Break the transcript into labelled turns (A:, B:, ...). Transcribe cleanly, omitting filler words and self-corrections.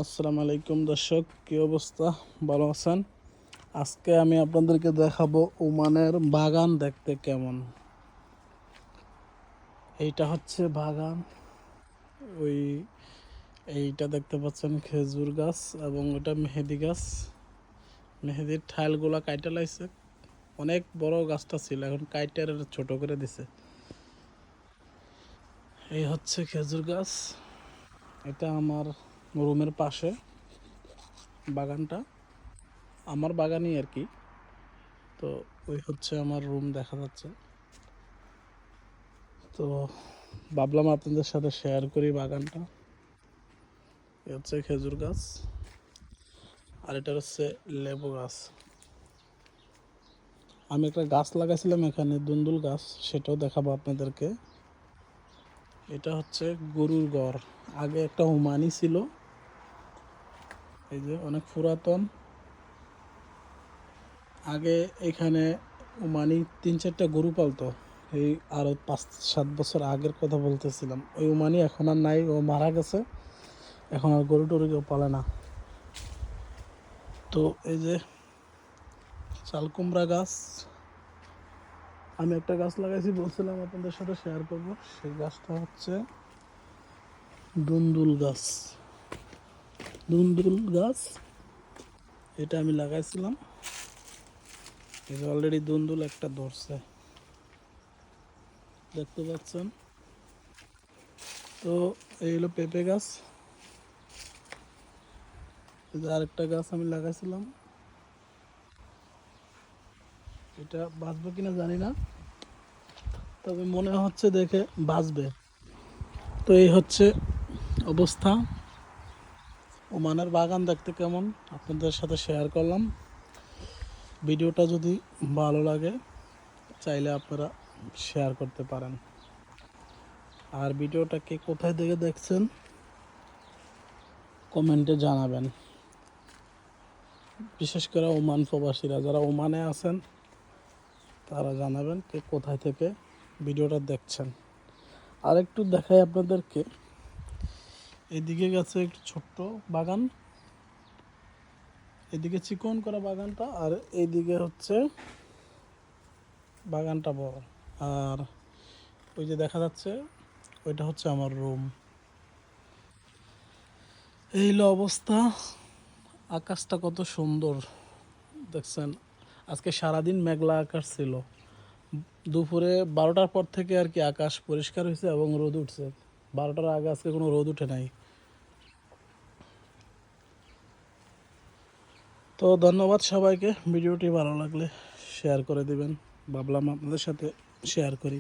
A: আসসালামু আলাইকুম দর্শক, কী অবস্থা? ভালো আছেন? আজকে আমি আপনাদেরকে দেখাবো ওমানের বাগান দেখতে কেমন। এইটা হচ্ছে বাগান। ওই এইটা দেখতে পাচ্ছেন খেজুর গাছ, এবং ওটা মেহেদি গাছ। মেহেদির ঠালগুলা কাইটা লাইছে। অনেক বড় গাছটা ছিল, এখন কাইটার ছোট করে দিছে। এই হচ্ছে খেজুর গাছ। এটা আমার রুমের পাশে বাগানটা, আমার বাগানই আর কি। তো ওই হচ্ছে আমার রুম দেখা যাচ্ছে। তো ভাবলাম আপনাদের সাথে শেয়ার করি বাগানটা। এ হচ্ছে খেজুর গাছ, আর এটা হচ্ছে লেবু গাছ। আমি একটা গাছ লাগাইছিলাম এখানে, দুন্দুল গাছ, সেটাও দেখাবো আপনাদেরকে। এটা হচ্ছে গরুর ঘর। আগে একটা ওমানি ছিল, এই যে অনেক পুরাতন। আগে এখানে ওমানি 3-4টা গরু পালতো। এই আরও 5-7 বছর আগের কথা বলতেছিলাম। ওই ওমানি এখন আর নাই, ও মারা গেছে। এখন আর গরু টরু কেউ পালে না। তো এই যে চাল কুমড়া গাছ, আমি একটা গাছ লাগাইছি, বলছিলাম আপনাদের সাথে শেয়ার করব। সেই গাছটা হচ্ছে দুন্দুল গাছ। দুন্দুল গাছ এটা আমি লাগাইছিলাম। এই যে অলরেডি দুন্দুল একটা ধরছে, দেখতে পাচ্ছেন। তো এই হলো পেঁপে গাছ। এই যে আরেকটা গাছ আমি লাগাইছিলাম, এটা বাঁচবে কিনা জানি না, তবে মনে হচ্ছে দেখে বাঁচবে। তো এই হচ্ছে অবস্থা। ওমানের বাগান দেখতে কেমন আপনাদের সাথে শেয়ার করলাম। ভিডিওটা যদি ভালো লাগে চাইলে আপনারা শেয়ার করতে পারেন। আর ভিডিওটা কে কোথায় থেকে দেখছেন কমেন্টে জানাবেন। বিশেষ করে ওমান প্রবাসীরা যারা ওমানে আছেন তারা জানাবেন কে কোথায় থেকে ভিডিওটা দেখছেন। আর একটু দেখাই আপনাদেরকে। এদিকে গেছে একটু ছোট্ট বাগান, এদিকে চিকন করা বাগানটা, আর এইদিকে হচ্ছে বাগানটা বড়। আর ওই যে দেখা যাচ্ছে ওইটা হচ্ছে আমার রুম। এই হলো অবস্থা। আকাশটা কত সুন্দর দেখছেন। আজকে সারাদিন মেঘলা আকাশ ছিল। দুপুরে 12টার পর থেকে আর কি আকাশ পরিষ্কার হয়েছে এবং রোদ উঠছে। 12টার আগে আজকে কোনো রোদ উঠে নাই। তো ধন্যবাদ সবাইকে। ভিডিওটি ভালো লাগলে শেয়ার করে দিবেন, ভাবলাম আপনাদের সাথে শেয়ার করি।